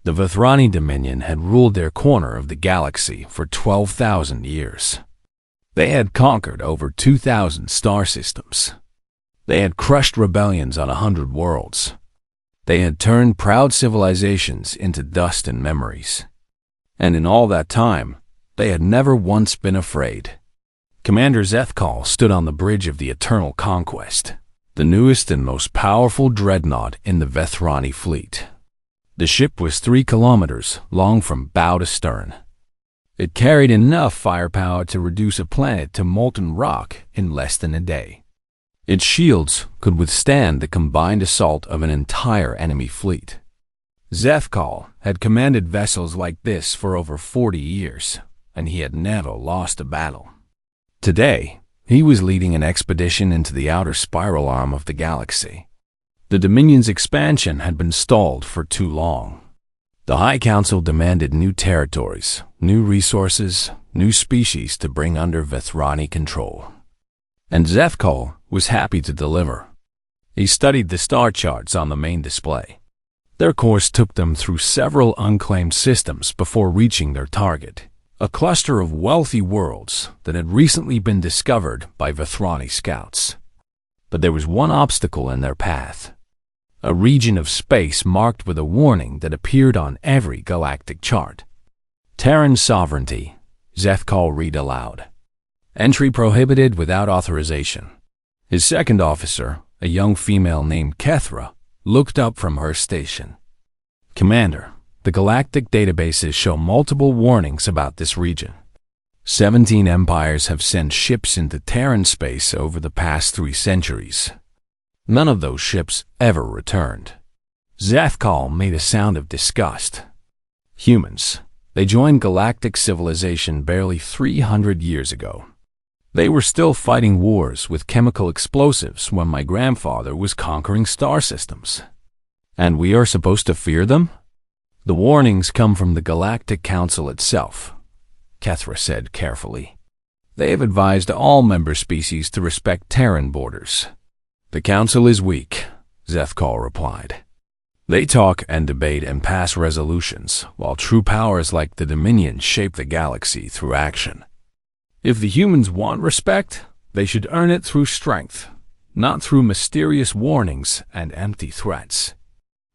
The Vethrani Dominion had ruled their corner of the galaxy for 12,000 years. They had conquered over 2,000 star systems. They had crushed rebellions on 100 worlds. They had turned proud civilizations into dust and memories. And in all that time, they had never once been afraid. Commander Zethkal stood on the bridge of the Eternal Conquest, the newest and most powerful dreadnought in the Vethrani fleet. The ship was 3 kilometers long from bow to stern. It carried enough firepower to reduce a planet to molten rock in less than a day. Its shields could withstand the combined assault of an entire enemy fleet. Zethkal had commanded vessels like this for over 40 years, and he had never lost a battle. Today, he was leading an expedition into the outer spiral arm of the galaxy. The Dominion's expansion had been stalled for too long. The High Council demanded new territories, new resources, new species to bring under Vethrani control. And Zethkal was happy to deliver. He studied the star charts on the main display. Their course took them through several unclaimed systems before reaching their target, a cluster of wealthy worlds that had recently been discovered by Vethrani scouts. But there was one obstacle in their path. A region of space marked with a warning that appeared on every galactic chart. Terran sovereignty, Zethkal read aloud. Entry prohibited without authorization. His second officer, a young female named Kethra, looked up from her station. Commander, the galactic databases show multiple warnings about this region. 17 empires have sent ships into Terran space over the past 3 centuries. None of those ships ever returned. Zethkal made a sound of disgust. Humans. They joined galactic civilization barely 300 years ago. They were still fighting wars with chemical explosives when my grandfather was conquering star systems. And we are supposed to fear them? The warnings come from the Galactic Council itself, Kethra said carefully. They have advised all member species to respect Terran borders. The Council is weak, Zethkal replied. They talk and debate and pass resolutions, while true powers like the Dominion shape the galaxy through action. If the humans want respect, they should earn it through strength, not through mysterious warnings and empty threats.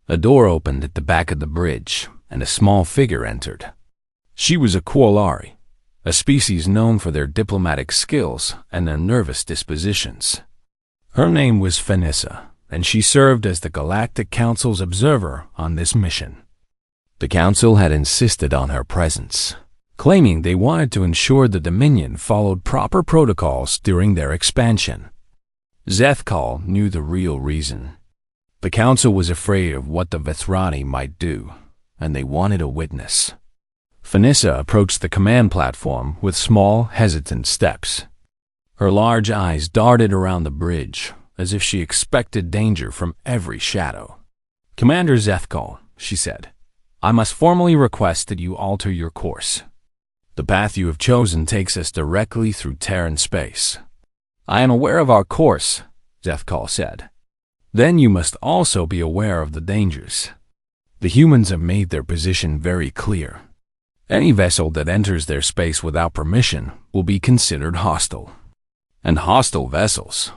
A door opened at the back of the bridge, and a small figure entered. She was a Quolari, a species known for their diplomatic skills and their nervous dispositions. Her name was Phanissa, and she served as the Galactic Council's observer on this mission. The Council had insisted on her presence, claiming they wanted to ensure the Dominion followed proper protocols during their expansion. Zethkal knew the real reason. The Council was afraid of what the Vethrani might do, and they wanted a witness. Phanissa approached the command platform with small, hesitant steps. Her large eyes darted around the bridge, as if she expected danger from every shadow. "Commander Zethkal," she said, "I must formally request that you alter your course. The path you have chosen takes us directly through Terran space." "I am aware of our course," Zethkal said. "Then you must also be aware of the dangers. The humans have made their position very clear. Any vessel that enters their space without permission will be considered hostile. And hostile vessels..."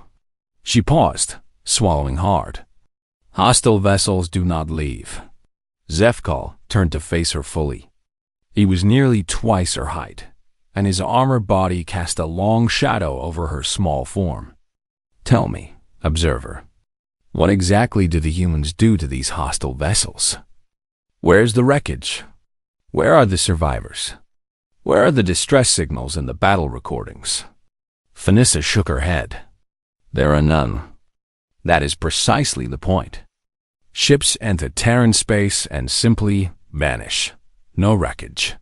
She paused, swallowing hard. "Hostile vessels do not leave." Zethkal turned to face her fully. He was nearly twice her height, and his armored body cast a long shadow over her small form. "Tell me, observer, what exactly do the humans do to these hostile vessels? Where's the wreckage? Where are the survivors? Where are the distress signals and the battle recordings?" Phanissa shook her head. "There are none. That is precisely the point. Ships enter Terran space and simply vanish. No wreckage.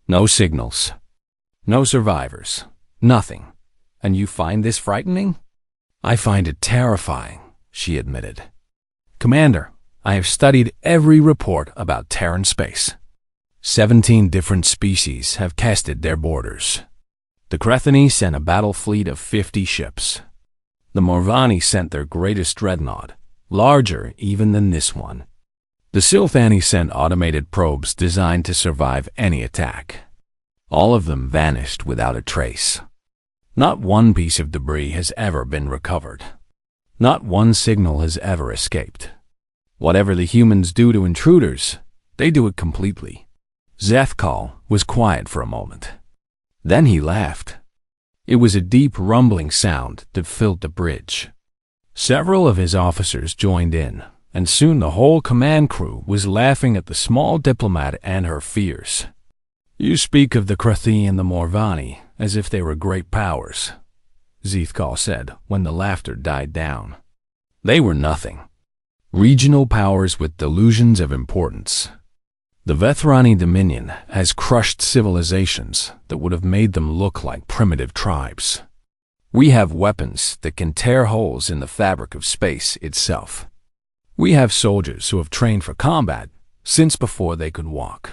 No signals. No survivors. Nothing. And you find this frightening?" "I find it terrifying," she admitted. "Commander, I have studied every report about Terran space. 17 different species have tested their borders. The Crethani sent a battle fleet of 50 ships. The Morvani sent their greatest dreadnought, larger even than this one. The Silthani sent automated probes designed to survive any attack. All of them vanished without a trace. Not one piece of debris has ever been recovered. Not one signal has ever escaped. Whatever the humans do to intruders, they do it completely. Zethkal was quiet for a moment. Then he laughed. It was a deep rumbling sound that filled the bridge. Several of his officers joined in, and soon the whole command crew was laughing at the small diplomat and her fears. "You speak of the Krathi and the Morvani as if they were great powers," Zethkal said when the laughter died down. "They were nothing. Regional powers with delusions of importance. The Vethrani Dominion has crushed civilizations that would have made them look like primitive tribes. We have weapons that can tear holes in the fabric of space itself. We have soldiers who have trained for combat since before they could walk.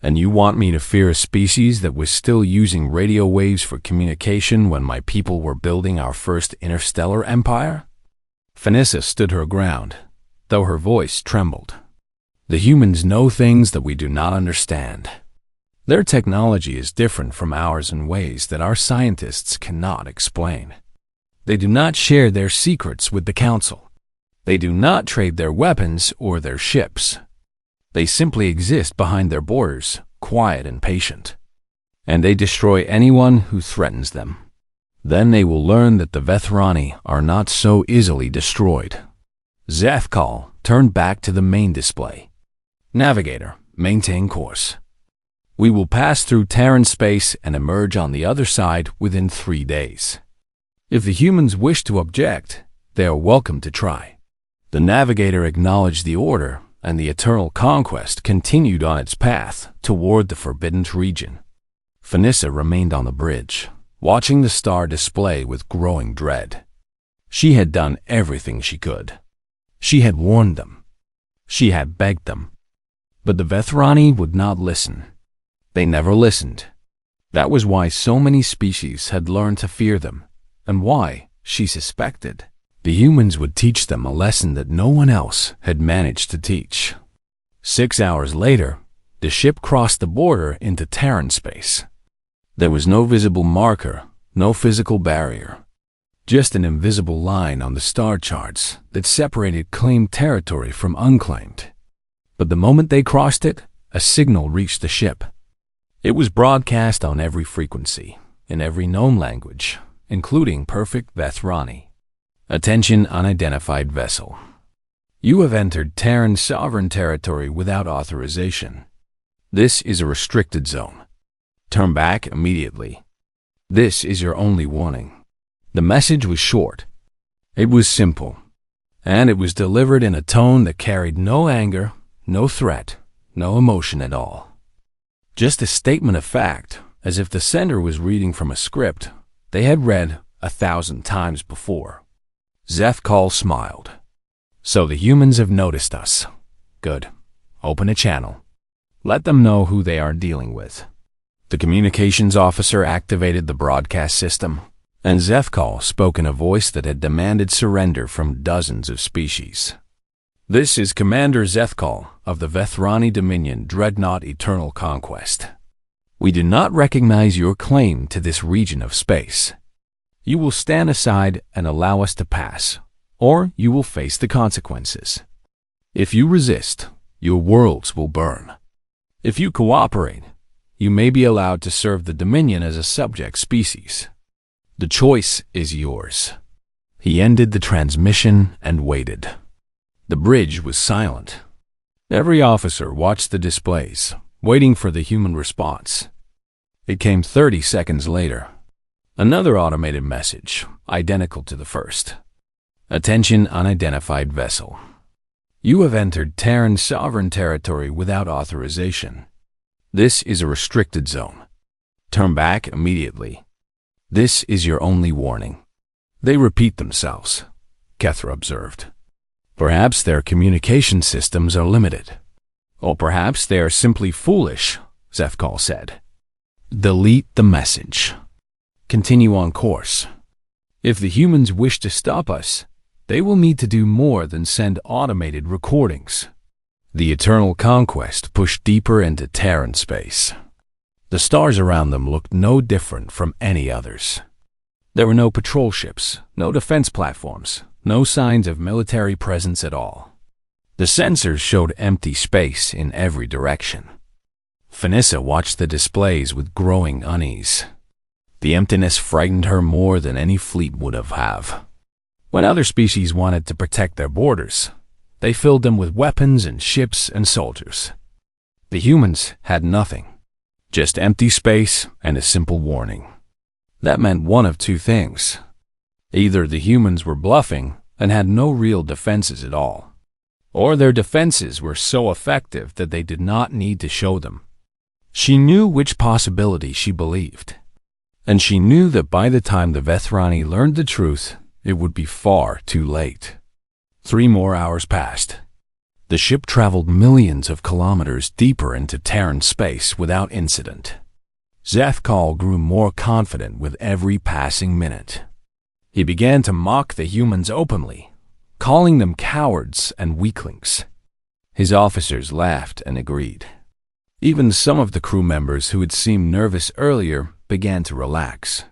And you want me to fear a species that was still using radio waves for communication when my people were building our first interstellar empire?" Phanissa stood her ground, though her voice trembled. "The humans know things that we do not understand. Their technology is different from ours in ways that our scientists cannot explain. They do not share their secrets with the Council. They do not trade their weapons or their ships. They simply exist behind their borders, quiet and patient. And they destroy anyone who threatens them. Then they will learn that the Vethrani are not so easily destroyed." Zethkal turned back to the main display. "Navigator, maintain course. We will pass through Terran space and emerge on the other side within 3 days. If the humans wish to object, they are welcome to try." The navigator acknowledged the order, and the Eternal Conquest continued on its path toward the Forbidden Region. Phanissa remained on the bridge, watching the star display with growing dread. She had done everything she could. She had warned them. She had begged them. But the Vethrani would not listen. They never listened. That was why so many species had learned to fear them, and why, she suspected, the humans would teach them a lesson that no one else had managed to teach. 6 hours later, the ship crossed the border into Terran space. There was no visible marker, no physical barrier. Just an invisible line on the star charts that separated claimed territory from unclaimed. But the moment they crossed it, a signal reached the ship. It was broadcast on every frequency, in every known language, including perfect Vethrani. "Attention, unidentified vessel. You have entered Terran sovereign territory without authorization. This is a restricted zone. Turn back immediately. This is your only warning." The message was short. It was simple, and it was delivered in a tone that carried no anger, no threat, no emotion at all. Just a statement of fact, as if the sender was reading from a script they had read 1,000 times before. Zethkal smiled. "So the humans have noticed us. Good. Open a channel. Let them know who they are dealing with." The communications officer activated the broadcast system, and Zethkal spoke in a voice that had demanded surrender from dozens of species. "This is Commander Zethkal of the Vethrani Dominion Dreadnought Eternal Conquest. We do not recognize your claim to this region of space. You will stand aside and allow us to pass, or you will face the consequences. If you resist, your worlds will burn. If you cooperate, you may be allowed to serve the Dominion as a subject species. The choice is yours." He ended the transmission and waited. The bridge was silent. Every officer watched the displays, waiting for the human response. It came 30 seconds later. Another automated message, identical to the first. "Attention, unidentified vessel. You have entered Terran sovereign territory without authorization. This is a restricted zone. Turn back immediately. This is your only warning." "They repeat themselves," Kethra observed. "Perhaps their communication systems are limited. Or perhaps they are simply foolish," Zethkal said. "Delete the message. Continue on course. If the humans wish to stop us, they will need to do more than send automated recordings. The eternal conquest pushed deeper into Terran space. The stars around them looked no different from any others. There were no patrol ships, no defense platforms, no signs of military presence at all. The sensors showed empty space in every direction. Finissa watched the displays with growing unease. The emptiness frightened her more than any fleet would have. When other species wanted to protect their borders, they filled them with weapons and ships and soldiers. The humans had nothing, just empty space and a simple warning. That meant one of two things. Either the humans were bluffing and had no real defenses at all, or their defenses were so effective that they did not need to show them. She knew which possibility she believed, and she knew that by the time the Vethrani learned the truth, it would be far too late. 3 more hours passed. The ship traveled millions of kilometers deeper into Terran space without incident. Zethkal grew more confident with every passing minute. He began to mock the humans openly, calling them cowards and weaklings. His officers laughed and agreed. Even some of the crew members who had seemed nervous earlier began to relax.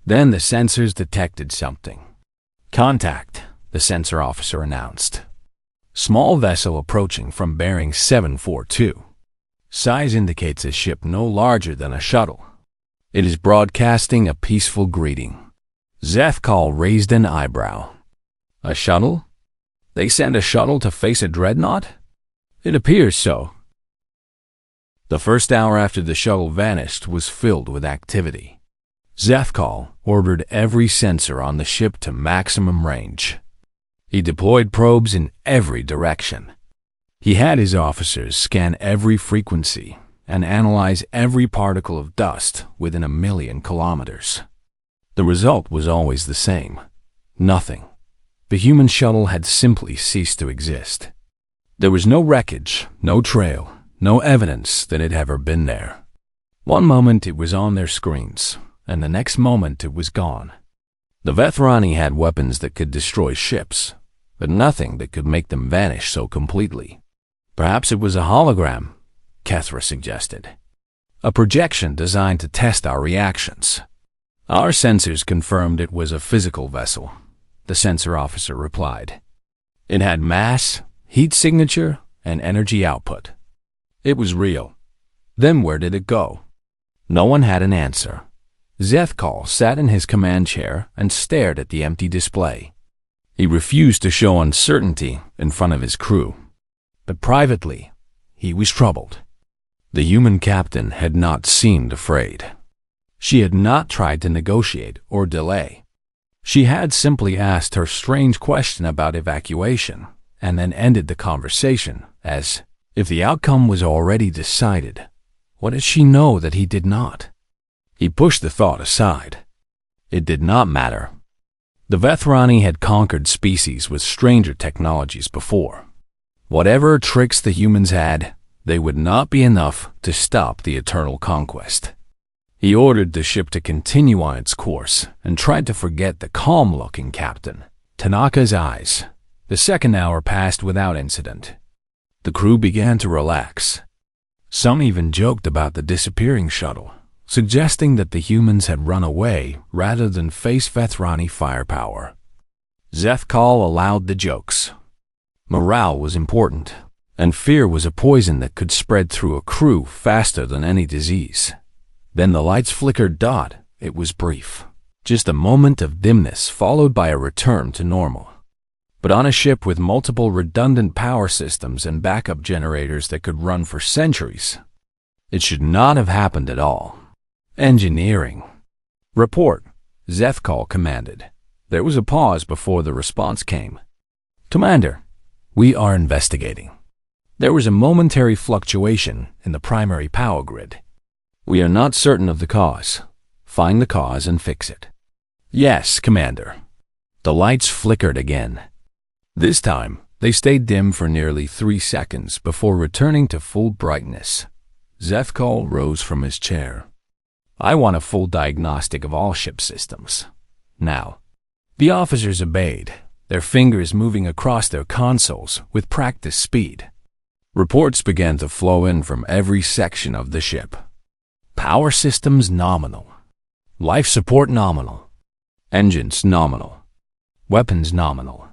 Then the sensors detected something. "Contact," the sensor officer announced. "Small vessel approaching from bearing 742. Size indicates a ship no larger than a shuttle. It is broadcasting a peaceful greeting." Zethkal raised an eyebrow. "A shuttle? They send a shuttle to face a dreadnought? It appears so." The first hour after the shuttle vanished was filled with activity. Zethkal ordered every sensor on the ship to maximum range. He deployed probes in every direction. He had his officers scan every frequency and analyze every particle of dust within 1,000,000 kilometers. The result was always the same: nothing. The human shuttle had simply ceased to exist. There was no wreckage, no trail, no evidence that it had ever been there. One moment it was on their screens, and the next moment it was gone. The Vethrani had weapons that could destroy ships, but nothing that could make them vanish so completely. "Perhaps it was a hologram," Kethra suggested. "A projection designed to test our reactions." "Our sensors confirmed it was a physical vessel," the sensor officer replied. "It had mass, heat signature, and energy output. It was real. Then where did it go?" No one had an answer. Zethkal sat in his command chair and stared at the empty display. He refused to show uncertainty in front of his crew, but privately, he was troubled. The human captain had not seemed afraid. She had not tried to negotiate or delay. She had simply asked her strange question about evacuation and then ended the conversation as if the outcome was already decided. What did she know that he did not? He pushed the thought aside. It did not matter. The Vethrani had conquered species with stranger technologies before. Whatever tricks the humans had, they would not be enough to stop the eternal conquest. He ordered the ship to continue on its course and tried to forget the calm-looking captain. Tanaka's eyes. The second hour passed without incident. The crew began to relax. Some even joked about the disappearing shuttle, suggesting that the humans had run away rather than face Vethrani firepower. Zethkal allowed the jokes. Morale was important, and fear was a poison that could spread through a crew faster than any disease. Then the lights flickered. It was brief. Just a moment of dimness followed by a return to normal. But on a ship with multiple redundant power systems and backup generators that could run for centuries, it should not have happened at all. "Engineering." "Report," Zethkal commanded. There was a pause before the response came. "Commander, we are investigating. There was a momentary fluctuation in the primary power grid. We are not certain of the cause. Find the cause and fix it." "Yes, Commander." The lights flickered again. This time, they stayed dim for nearly 3 seconds before returning to full brightness. Zethkal rose from his chair. "I want a full diagnostic of all ship systems. Now." The officers obeyed, their fingers moving across their consoles with practiced speed. Reports began to flow in from every section of the ship. Power systems nominal. Life support nominal. Engines nominal. Weapons nominal.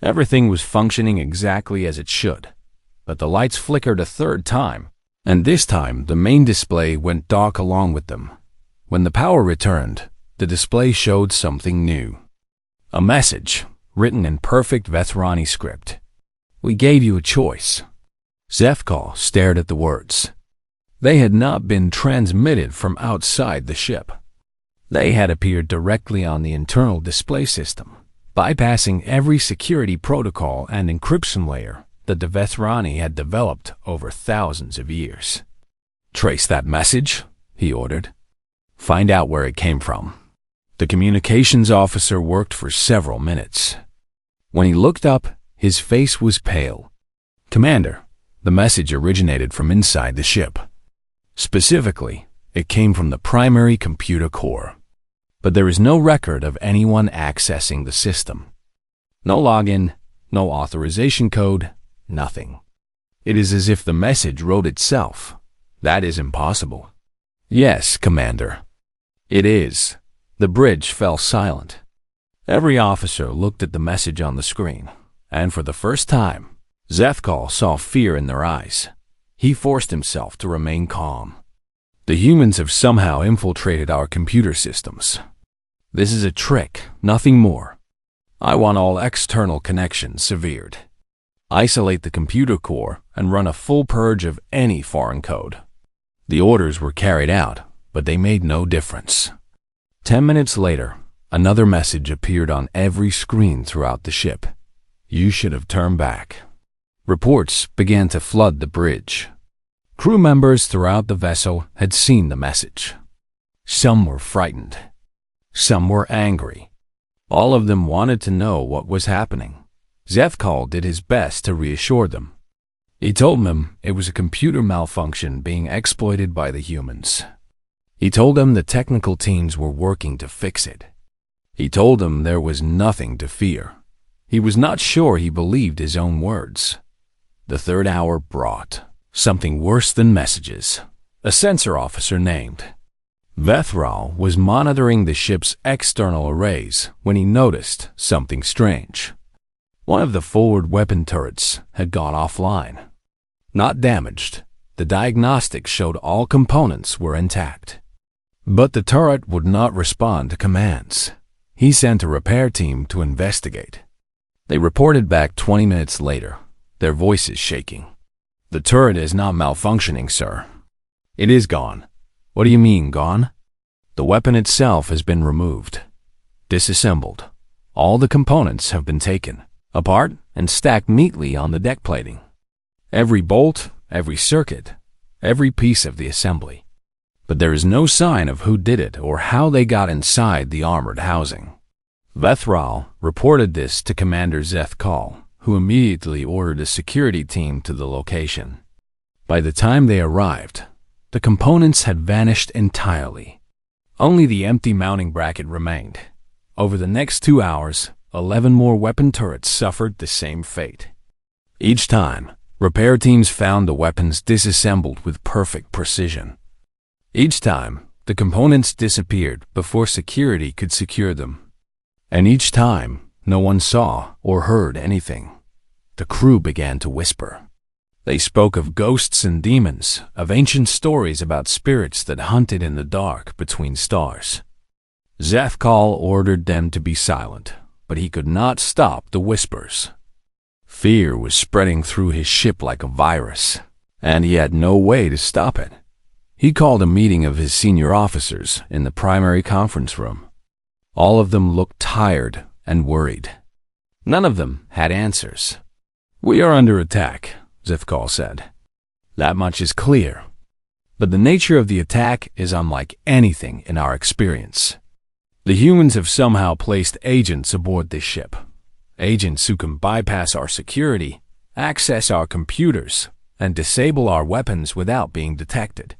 Everything was functioning exactly as it should, but the lights flickered a third time, and this time the main display went dark along with them. When the power returned, the display showed something new. A message, written in perfect Vethrani script. "We gave you a choice." Zethkal stared at the words. They had not been transmitted from outside the ship. They had appeared directly on the internal display system, bypassing every security protocol and encryption layer that the Vethrani had developed over thousands of years. "Trace that message," he ordered. "Find out where it came from." The communications officer worked for several minutes. When he looked up, his face was pale. "Commander, the message originated from inside the ship. Specifically, it came from the primary computer core. But there is no record of anyone accessing the system. No login, no authorization code, nothing. It is as if the message wrote itself. That is impossible." "Yes, Commander. It is." The bridge fell silent. Every officer looked at the message on the screen, and for the first time, Zethkal saw fear in their eyes. He forced himself to remain calm. "The humans have somehow infiltrated our computer systems. This is a trick, nothing more. I want all external connections severed. Isolate the computer core and run a full purge of any foreign code." The orders were carried out, but they made no difference. 10 minutes later, another message appeared on every screen throughout the ship. "You should have turned back." Reports began to flood the bridge. Crew members throughout the vessel had seen the message. Some were frightened. Some were angry. All of them wanted to know what was happening. Zethkal did his best to reassure them. He told them it was a computer malfunction being exploited by the humans. He told them the technical teams were working to fix it. He told them there was nothing to fear. He was not sure he believed his own words. The third hour brought something worse than messages. A sensor officer named Vethral was monitoring the ship's external arrays when he noticed something strange. One of the forward weapon turrets had gone offline. Not damaged, the diagnostics showed all components were intact. But the turret would not respond to commands. He sent a repair team to investigate. They reported back 20 minutes later, their voices shaking. "The turret is not malfunctioning, sir. It is gone." "What do you mean, gone?" "The weapon itself has been removed, disassembled. All the components have been taken apart and stacked neatly on the deck plating. Every bolt, every circuit, every piece of the assembly. But there is no sign of who did it or how they got inside the armored housing." Vethral reported this to Commander Zethkal, who immediately ordered a security team to the location. By the time they arrived, the components had vanished entirely. Only the empty mounting bracket remained. Over the next 2 hours, 11 more weapon turrets suffered the same fate. Each time, repair teams found the weapons disassembled with perfect precision. Each time, the components disappeared before security could secure them. And each time, no one saw or heard anything. The crew began to whisper. They spoke of ghosts and demons, of ancient stories about spirits that hunted in the dark between stars. Zethkal ordered them to be silent, but he could not stop the whispers. Fear was spreading through his ship like a virus, and he had no way to stop it. He called a meeting of his senior officers in the primary conference room. All of them looked tired and worried. None of them had answers. "We are under attack," Zethkal said. "That much is clear. But the nature of the attack is unlike anything in our experience. The humans have somehow placed agents aboard this ship. Agents who can bypass our security, access our computers, and disable our weapons without being detected.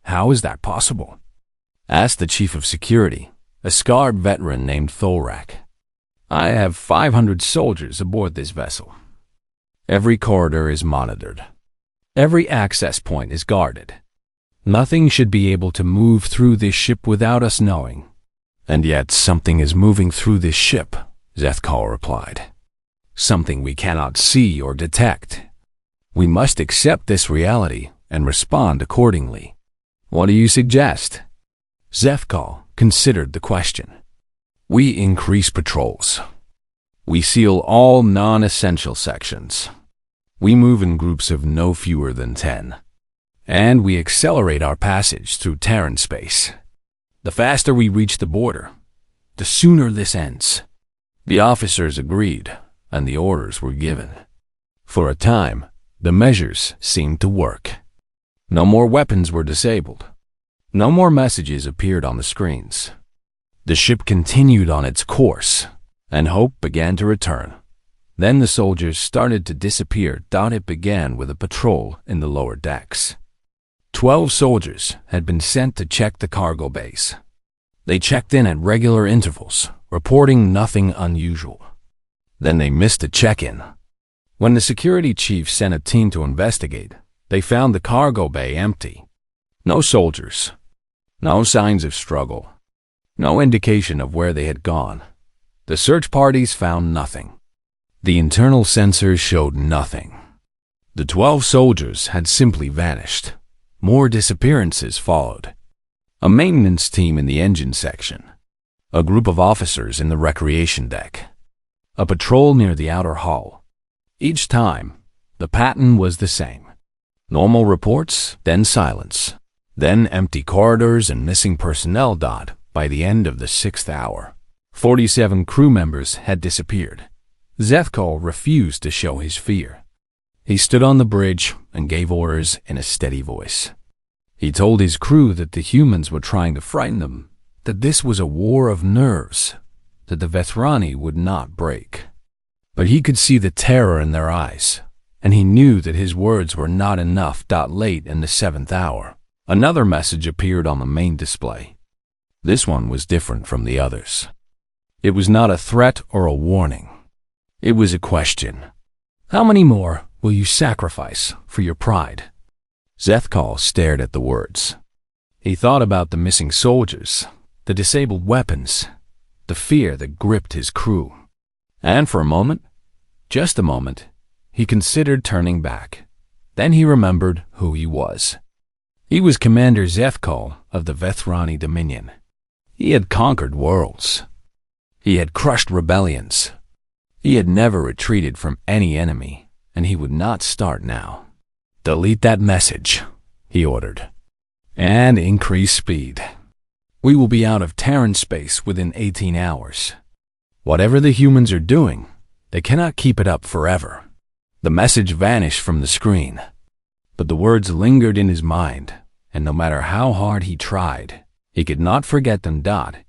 How is that possible?" Asked the chief of security, a scarred veteran named Thorak. "I have 500 soldiers aboard this vessel. Every corridor is monitored. Every access point is guarded. Nothing should be able to move through this ship without us knowing. And yet something is moving through this ship, Zethkal replied. Something we cannot see or detect. We must accept this reality and respond accordingly. What do you suggest? Zethkal considered the question. We increase patrols. We seal all non-essential sections. We move in groups of no fewer than 10. And we accelerate our passage through Terran space. The faster we reach the border, the sooner this ends. The officers agreed, and the orders were given. For a time, the measures seemed to work. No more weapons were disabled. No more messages appeared on the screens. The ship continued on its course, and hope began to return. Then the soldiers started to disappear. It began with a patrol in the lower decks. 12 soldiers had been sent to check the cargo bays. They checked in at regular intervals, reporting nothing unusual. Then they missed a check-in. When the security chief sent a team to investigate, they found the cargo bay empty. No soldiers. No signs of struggle. No indication of where they had gone. The search parties found nothing. The internal sensors showed nothing. The 12 soldiers had simply vanished. More disappearances followed. A maintenance team in the engine section. A group of officers in the recreation deck. A patrol near the outer hull. Each time, the pattern was the same. Normal reports, then silence. Then empty corridors and missing personnel. By the end of the 6th hour, 47 crew members had disappeared. Zethkal refused to show his fear. He stood on the bridge and gave orders in a steady voice. He told his crew that the humans were trying to frighten them, that this was a war of nerves, that the Vethrani would not break. But he could see the terror in their eyes, and he knew that his words were not enough. Late in the 7th hour, another message appeared on the main display. This one was different from the others. It was not a threat or a warning. It was a question. How many more will you sacrifice for your pride? Zethkal stared at the words. He thought about the missing soldiers, the disabled weapons, the fear that gripped his crew. And for a moment, just a moment, he considered turning back. Then he remembered who he was. He was Commander Zethkal of the Vethrani Dominion. He had conquered worlds. He had crushed rebellions. He had never retreated from any enemy, and he would not start now. Delete that message, he ordered, and increase speed. We will be out of Terran space within 18 hours. Whatever the humans are doing, they cannot keep it up forever. The message vanished from the screen, but the words lingered in his mind, and no matter how hard he tried, he could not forget them.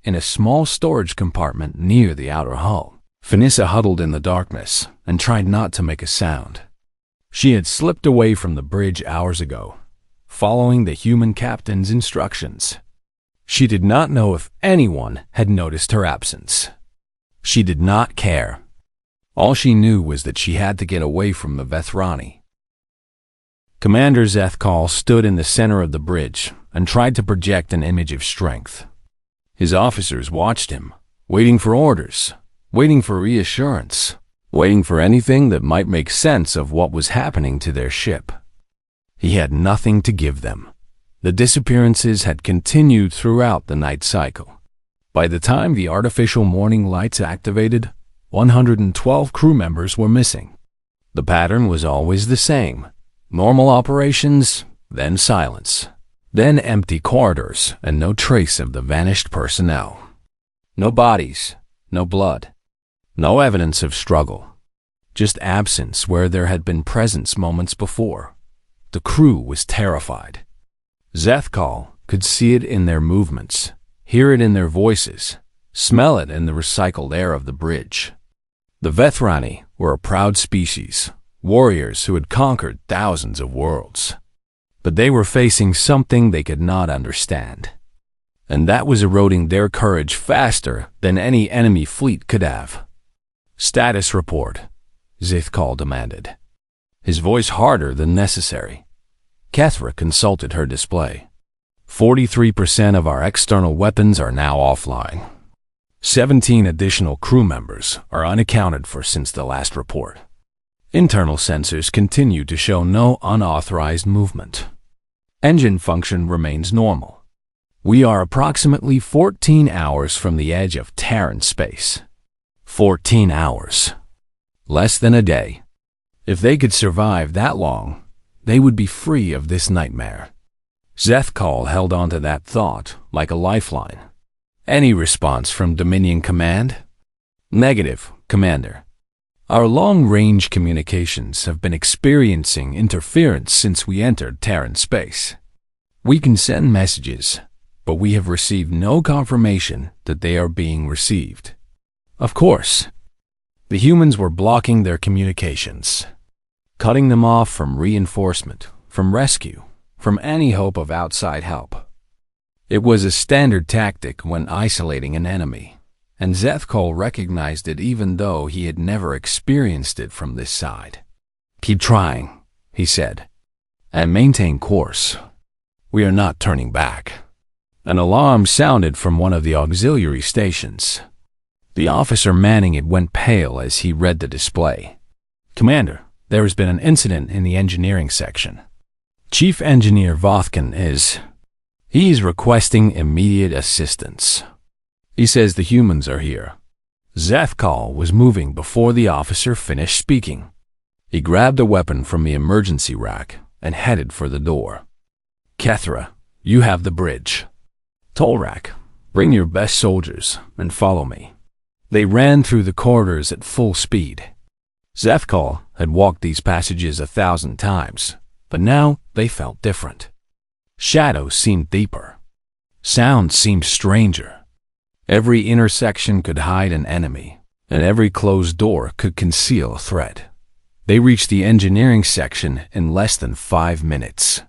In a small storage compartment near the outer hull, Finissa huddled in the darkness and tried not to make a sound. She had slipped away from the bridge hours ago, following the human captain's instructions. She did not know if anyone had noticed her absence. She did not care. All she knew was that she had to get away from the Vethrani. Commander Zethkal stood in the center of the bridge and tried to project an image of strength. His officers watched him, waiting for orders, waiting for reassurance, waiting for anything that might make sense of what was happening to their ship. He had nothing to give them. The disappearances had continued throughout the night cycle. By the time the artificial morning lights activated, 112 crew members were missing. The pattern was always the same. Normal operations, then silence, then empty corridors and no trace of the vanished personnel. No bodies, no blood, no evidence of struggle, just absence where there had been presence moments before. The crew was terrified. Zethkal could see it in their movements, hear it in their voices, smell it in the recycled air of the bridge. The Vethrani were a proud species, warriors who had conquered thousands of worlds. But they were facing something they could not understand, and that was eroding their courage faster than any enemy fleet could have. "Status report," Zethkal demanded, his voice harder than necessary. Kethra consulted her display. 43% of our external weapons are now offline. 17 additional crew members are unaccounted for since the last report. Internal sensors continue to show no unauthorized movement. Engine function remains normal. We are approximately 14 hours from the edge of Terran space. 14 hours. Less than a day. If they could survive that long, they would be free of this nightmare. Zethkal held on to that thought like a lifeline. Any response from Dominion Command? Negative, Commander. Our long-range communications have been experiencing interference since we entered Terran space. We can send messages, but we have received no confirmation that they are being received. Of course, the humans were blocking their communications, cutting them off from reinforcement, from rescue, from any hope of outside help. It was a standard tactic when isolating an enemy, and Zethkal recognized it even though he had never experienced it from this side. "Keep trying," he said, "and maintain course. We are not turning back." An alarm sounded from one of the auxiliary stations. The officer manning it went pale as he read the display. "Commander, there has been an incident in the engineering section. Chief Engineer Vothkin he is requesting immediate assistance. He says the humans are here." Zethkal was moving before the officer finished speaking. He grabbed a weapon from the emergency rack and headed for the door. "Kethra, you have the bridge. Tolrak, bring your best soldiers and follow me." They ran through the corridors at full speed. Zethkal had walked these passages 1,000 times, but now they felt different. Shadows seemed deeper. Sounds seemed stranger. Every intersection could hide an enemy, and every closed door could conceal a threat. They reached the engineering section in less than 5 minutes.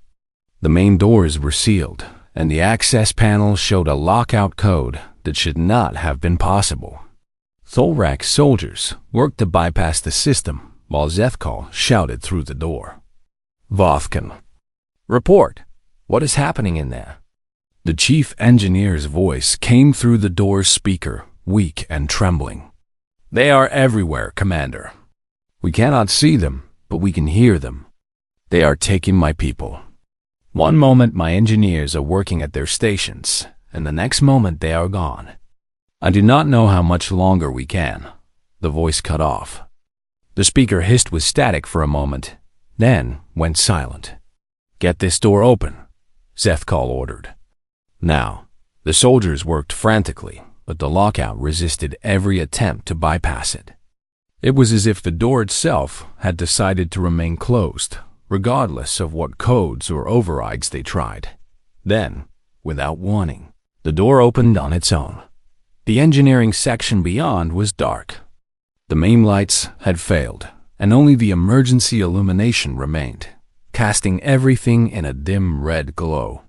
The main doors were sealed, and the access panel showed a lockout code that should not have been possible. Tholrak's soldiers worked to bypass the system while Zethkal shouted through the door. "Vothkin, report. What is happening in there?" The chief engineer's voice came through the door's speaker, weak and trembling. "They are everywhere, Commander. We cannot see them, but we can hear them. They are taking my people. One moment my engineers are working at their stations, and the next moment they are gone. I do not know how much longer we can." The voice cut off. The speaker hissed with static for a moment, then went silent. "Get this door open," Zethkal ordered. Now, the soldiers worked frantically, but the lockout resisted every attempt to bypass it. It was as if the door itself had decided to remain closed, regardless of what codes or overrides they tried. Then, without warning, the door opened on its own. The engineering section beyond was dark. The main lights had failed, and only the emergency illumination remained, casting everything in a dim red glow.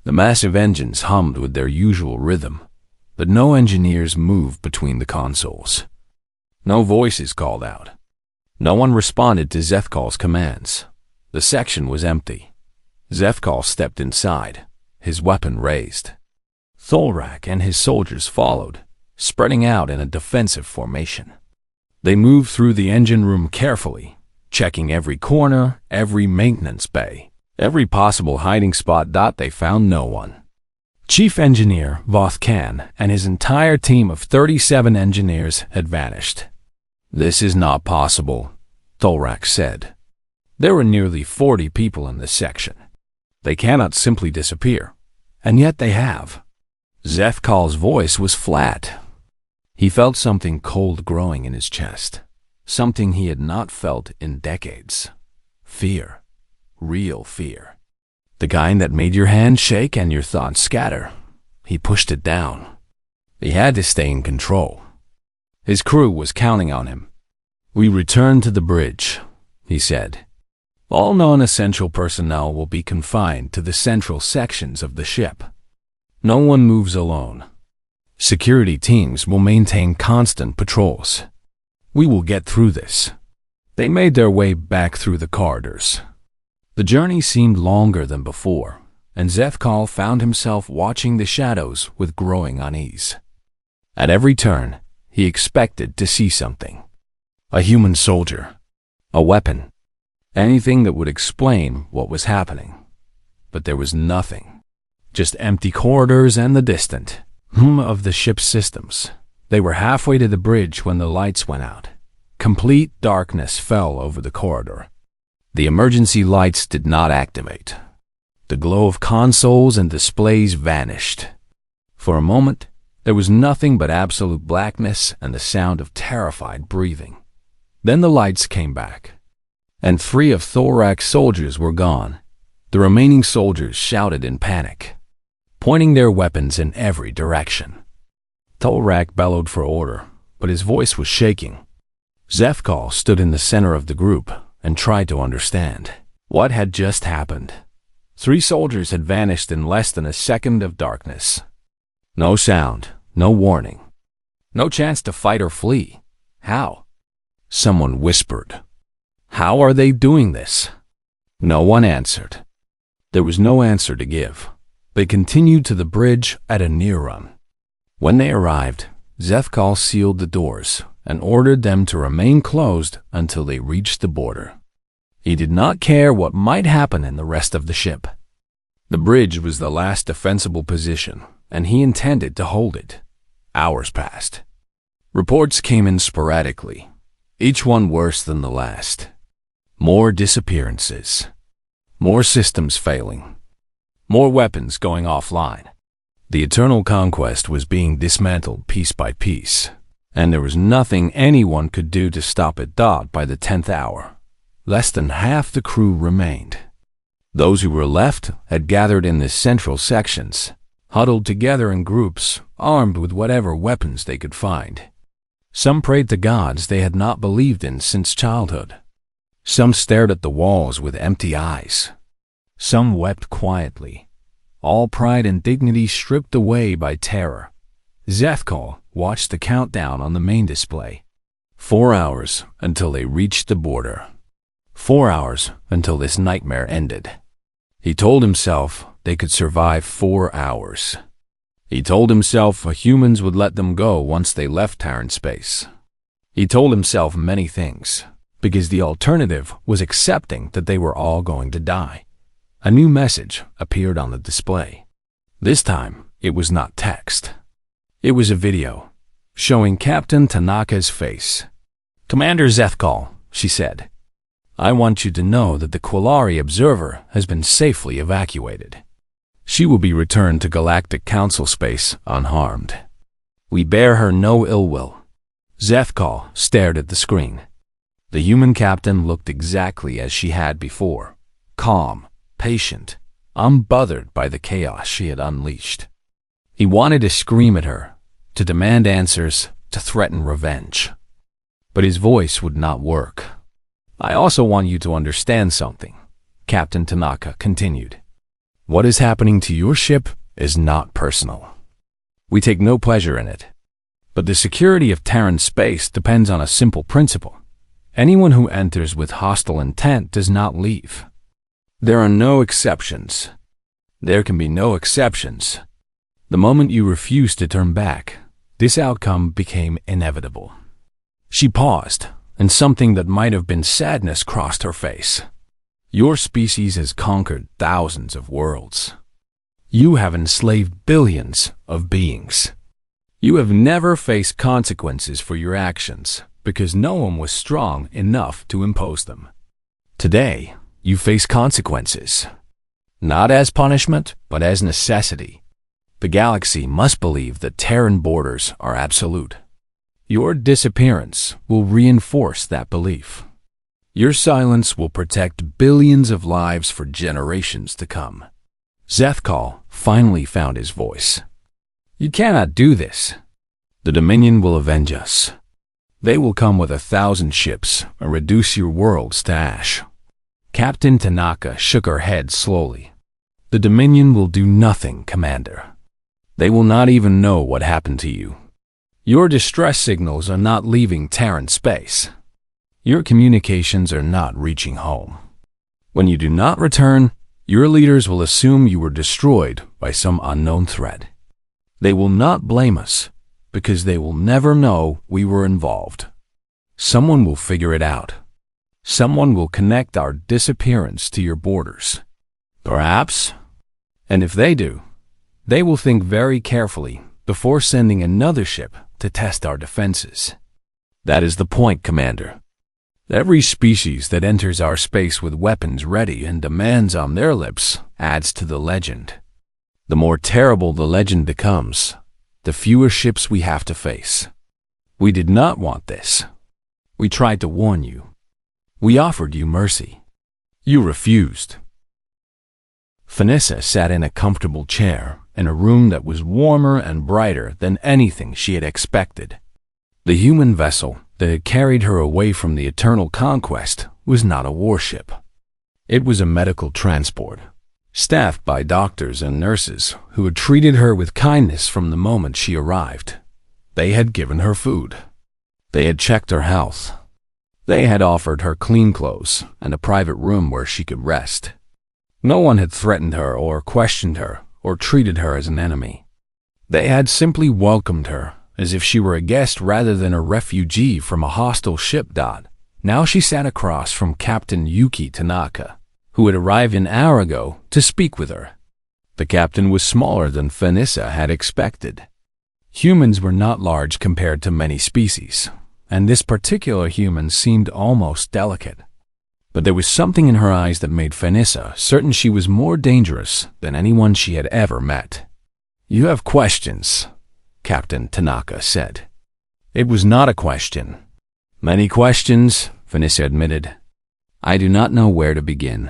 The massive engines hummed with their usual rhythm, but no engineers moved between the consoles. No voices called out. No one responded to Zethkal's commands. The section was empty. Zethkal stepped inside, his weapon raised. Tholrak and his soldiers followed, spreading out in a defensive formation. They moved through the engine room carefully, checking every corner, every maintenance bay, every possible hiding spot. They found no one. Chief Engineer Vothkan and his entire team of 37 engineers had vanished. "This is not possible," Tholrak said. "There were nearly 40 people in this section. They cannot simply disappear, and yet they have." Zethkal's voice was flat. He felt something cold growing in his chest, something he had not felt in decades. Fear. Real fear. The kind that made your hands shake and your thoughts scatter. He pushed it down. He had to stay in control. His crew was counting on him. "We return to the bridge," he said. "All non-essential personnel will be confined to the central sections of the ship. No one moves alone. Security teams will maintain constant patrols. We will get through this." They made their way back through the corridors. The journey seemed longer than before, and Zethkal found himself watching the shadows with growing unease. At every turn, he expected to see something. A human soldier, a weapon, anything that would explain what was happening. But there was nothing. Just empty corridors and the distant hum of the ship's systems. They were halfway to the bridge when the lights went out. Complete darkness fell over the corridor. The emergency lights did not activate. The glow of consoles and displays vanished. For a moment, there was nothing but absolute blackness and the sound of terrified breathing. Then the lights came back, and 3 of Thorak's soldiers were gone. The remaining soldiers shouted in panic, pointing their weapons in every direction. Thorak bellowed for order, but his voice was shaking. Zethkal stood in the center of the group and tried to understand what had just happened. 3 soldiers had vanished in less than a second of darkness. No sound, no warning, no chance to fight or flee. How? Someone whispered. How are they doing this? No one answered. There was no answer to give. They continued to the bridge at a near run. When they arrived, Zethkal sealed the doors and ordered them to remain closed until they reached the border. He did not care what might happen in the rest of the ship. The bridge was the last defensible position, and he intended to hold it. Hours passed. Reports came in sporadically, each one worse than the last. More disappearances, more systems failing, more weapons going offline. The Eternal Conquest was being dismantled piece by piece, and there was nothing anyone could do to stop it. By the 10th hour, less than half the crew remained. Those who were left had gathered in the central sections, huddled together in groups, armed with whatever weapons they could find. Some prayed to gods they had not believed in since childhood. Some stared at the walls with empty eyes. Some wept quietly, all pride and dignity stripped away by terror. Zethkal watched the countdown on the main display. 4 hours until they reached the border. 4 hours until this nightmare ended. He told himself they could survive 4 hours. He told himself humans would let them go once they left Terran space. He told himself many things, because the alternative was accepting that they were all going to die. A new message appeared on the display. This time, it was not text. It was a video, showing Captain Tanaka's face. "Commander Zethkal," she said, "I want you to know that the Quillari Observer has been safely evacuated. She will be returned to Galactic Council space unharmed. We bear her no ill will." Zethkal stared at the screen. The human captain looked exactly as she had before, calm, patient, unbothered by the chaos she had unleashed. He wanted to scream at her, to demand answers, to threaten revenge. But his voice would not work. "I also want you to understand something," Captain Tanaka continued. "What is happening to your ship is not personal. We take no pleasure in it. But the security of Terran space depends on a simple principle. Anyone who enters with hostile intent does not leave. There are no exceptions. There can be no exceptions. The moment you refuse to turn back, this outcome became inevitable." She paused, and something that might have been sadness crossed her face. "Your species has conquered thousands of worlds. You have enslaved billions of beings. You have never faced consequences for your actions because no one was strong enough to impose them. Today, you face consequences, not as punishment, but as necessity. The galaxy must believe that Terran borders are absolute. Your disappearance will reinforce that belief. Your silence will protect billions of lives for generations to come." Zethkal finally found his voice. "You cannot do this. The Dominion will avenge us. They will come with 1,000 ships and reduce your worlds to ash." Captain Tanaka shook her head slowly. "The Dominion will do nothing, Commander. They will not even know what happened to you. Your distress signals are not leaving Terran space. Your communications are not reaching home. When you do not return, your leaders will assume you were destroyed by some unknown threat. They will not blame us, because they will never know we were involved. Someone will figure it out. Someone will connect our disappearance to your borders. Perhaps. And if they do, they will think very carefully before sending another ship to test our defenses. That is the point, Commander. Every species that enters our space with weapons ready and demands on their lips adds to the legend. The more terrible the legend becomes, the fewer ships we have to face. We did not want this. We tried to warn you. We offered you mercy. You refused. Vanessa sat in a comfortable chair in a room that was warmer and brighter than anything she had expected. The human vessel that had carried her away from the Eternal Conquest was not a warship. It was a medical transport, staffed by doctors and nurses who had treated her with kindness from the moment she arrived. They had given her food. They had checked her health. They had offered her clean clothes and a private room where she could rest. No one had threatened her or questioned her or treated her as an enemy. They had simply welcomed her as if she were a guest rather than a refugee from a hostile ship. Now she sat across from Captain Yuki Tanaka, who had arrived an hour ago to speak with her. The captain was smaller than Vanessa had expected. Humans were not large compared to many species, and this particular human seemed almost delicate. But there was something in her eyes that made Vanessa certain she was more dangerous than anyone she had ever met. "You have questions," Captain Tanaka said. It was not a question. "Many questions," Vanessa admitted. "I do not know where to begin."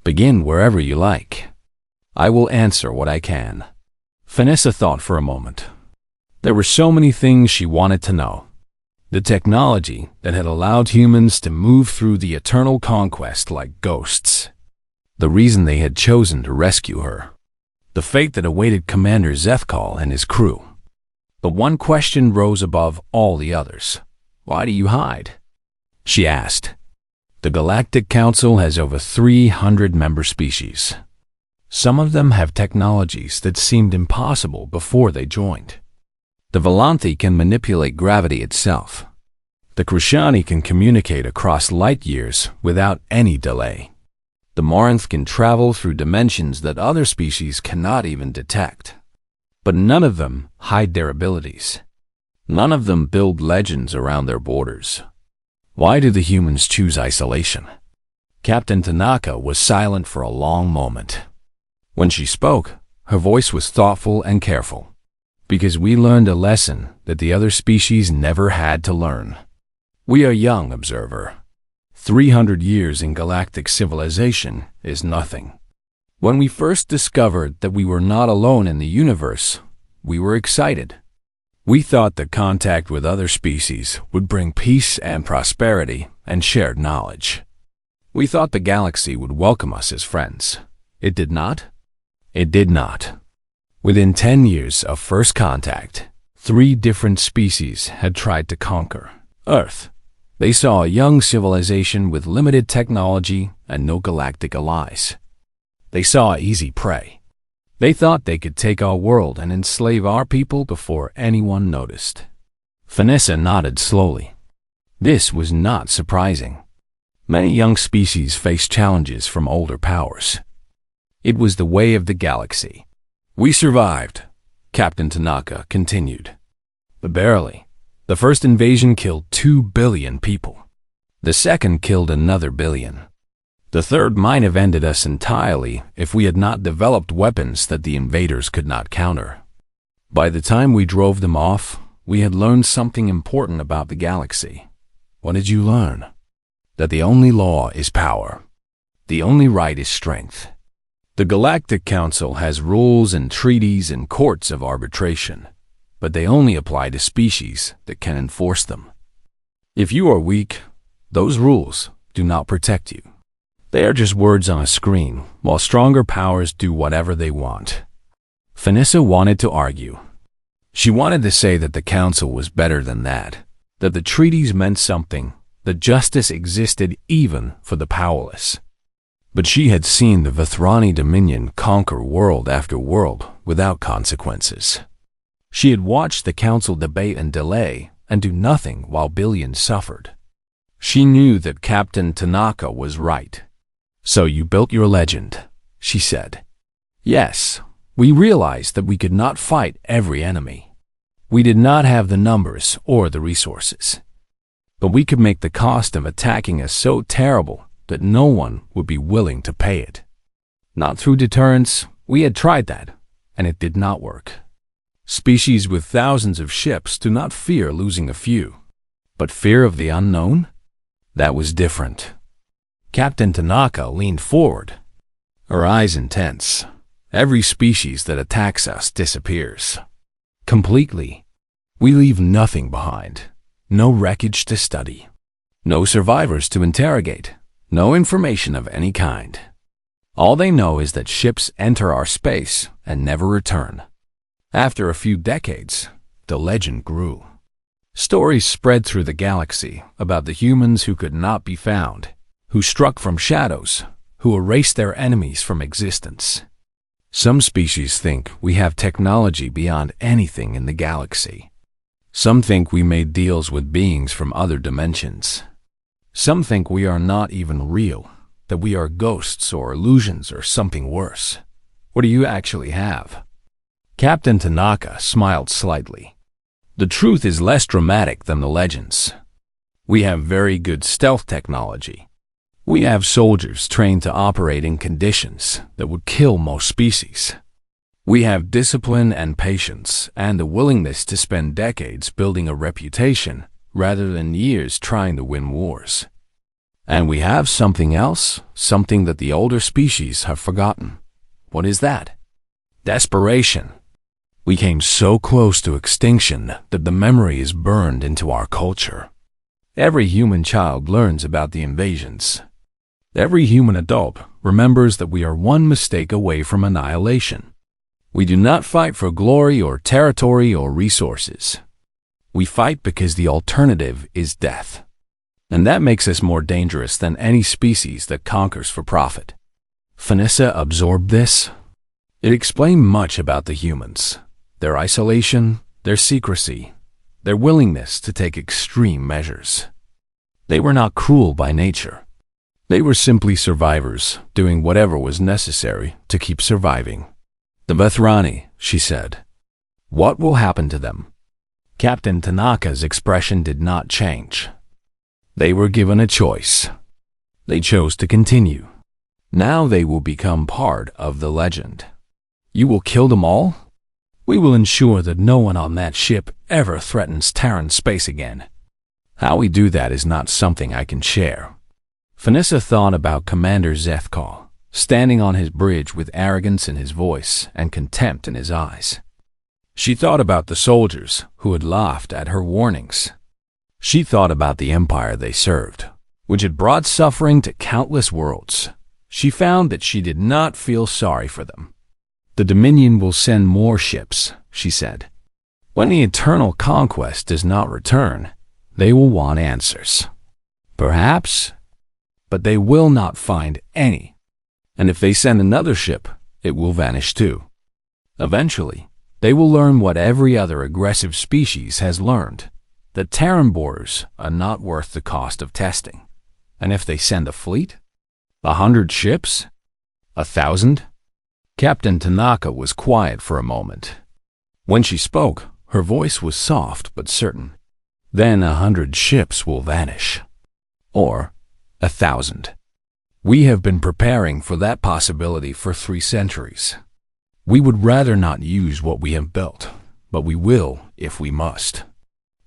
"Begin wherever you like. I will answer what I can." Vanessa thought for a moment. There were so many things she wanted to know. The technology that had allowed humans to move through the Eternal Conquest like ghosts. The reason they had chosen to rescue her. The fate that awaited Commander Zethkal and his crew. But one question rose above all the others. "Why do you hide?" she asked. The Galactic Council has over 300 member species. Some of them have technologies that seemed impossible before they joined. The Volanthi can manipulate gravity itself. The Krishani can communicate across light years without any delay. The Morinth can travel through dimensions that other species cannot even detect. But none of them hide their abilities. None of them build legends around their borders. Why do the humans choose isolation? Captain Tanaka was silent for a long moment. When she spoke, her voice was thoughtful and careful. Because we learned a lesson that the other species never had to learn. We are young, observer. 300 years in galactic civilization is nothing. When we first discovered that we were not alone in the universe, we were excited. We thought that contact with other species would bring peace and prosperity and shared knowledge. We thought the galaxy would welcome us as friends. It did not? It did not. Within 10 years of first contact, 3 different species had tried to conquer Earth. They saw a young civilization with limited technology and no galactic allies. They saw easy prey. They thought they could take our world and enslave our people before anyone noticed. Vanessa nodded slowly. This was not surprising. Many young species face challenges from older powers. It was the way of the galaxy. We survived, Captain Tanaka continued. But barely. The first invasion killed 2 billion people. The second killed another billion. The third might have ended us entirely if we had not developed weapons that the invaders could not counter. By the time we drove them off, we had learned something important about the galaxy. What did you learn? That the only law is power. The only right is strength. The Galactic Council has rules and treaties and courts of arbitration, but they only apply to species that can enforce them. If you are weak, those rules do not protect you. They are just words on a screen, while stronger powers do whatever they want. Vanessa wanted to argue. She wanted to say that the Council was better than that the treaties meant something, that justice existed even for the powerless. But she had seen the Vethrani Dominion conquer world after world without consequences. She had watched the council debate and delay and do nothing while billions suffered. She knew that Captain Tanaka was right. "So you built your legend," she said. "Yes, we realized that we could not fight every enemy. We did not have the numbers or the resources. But we could make the cost of attacking us so terrible that no one would be willing to pay it. Not through deterrence, we had tried that, and it did not work. Species with thousands of ships do not fear losing a few. But fear of the unknown? That was different." Captain Tanaka leaned forward, her eyes intense. "Every species that attacks us disappears. Completely. We leave nothing behind. No wreckage to study. No survivors to interrogate. No information of any kind. All they know is that ships enter our space and never return." After a few decades, the legend grew. Stories spread through the galaxy about the humans who could not be found, who struck from shadows, who erased their enemies from existence. Some species think we have technology beyond anything in the galaxy. Some think we made deals with beings from other dimensions. Some think we are not even real, that we are ghosts or illusions or something worse. What do you actually have? Captain Tanaka smiled slightly. "The truth is less dramatic than the legends. We have very good stealth technology. We have soldiers trained to operate in conditions that would kill most species. We have discipline and patience and a willingness to spend decades building a reputation rather than years trying to win wars. And we have something else, something that the older species have forgotten. What is that? Desperation. We came so close to extinction that the memory is burned into our culture. Every human child learns about the invasions. Every human adult remembers that we are one mistake away from annihilation. We do not fight for glory or territory or resources. We fight because the alternative is death. And that makes us more dangerous than any species that conquers for profit." Vanessa absorbed this. It explained much about the humans, their isolation, their secrecy, their willingness to take extreme measures. They were not cruel by nature. They were simply survivors, doing whatever was necessary to keep surviving. "The Vethrani," she said. "What will happen to them?" Captain Tanaka's expression did not change. They were given a choice. They chose to continue. Now they will become part of the legend. "You will kill them all?" "We will ensure that no one on that ship ever threatens Terran space again. How we do that is not something I can share." Vanessa thought about Commander Zethkal, standing on his bridge with arrogance in his voice and contempt in his eyes. She thought about the soldiers who had laughed at her warnings. She thought about the empire they served, which had brought suffering to countless worlds. She found that she did not feel sorry for them. "The Dominion will send more ships," she said. "When the eternal conquest does not return, they will want answers. Perhaps, but they will not find any. And if they send another ship, it will vanish too. Eventually, they will learn what every other aggressive species has learned, that Terran borders are not worth the cost of testing. And if they send a fleet? 100 ships? 1,000? Captain Tanaka was quiet for a moment. When she spoke, her voice was soft but certain. Then 100 ships will vanish. Or 1,000. We have been preparing for that possibility for 3 centuries. We would rather not use what we have built, but we will if we must.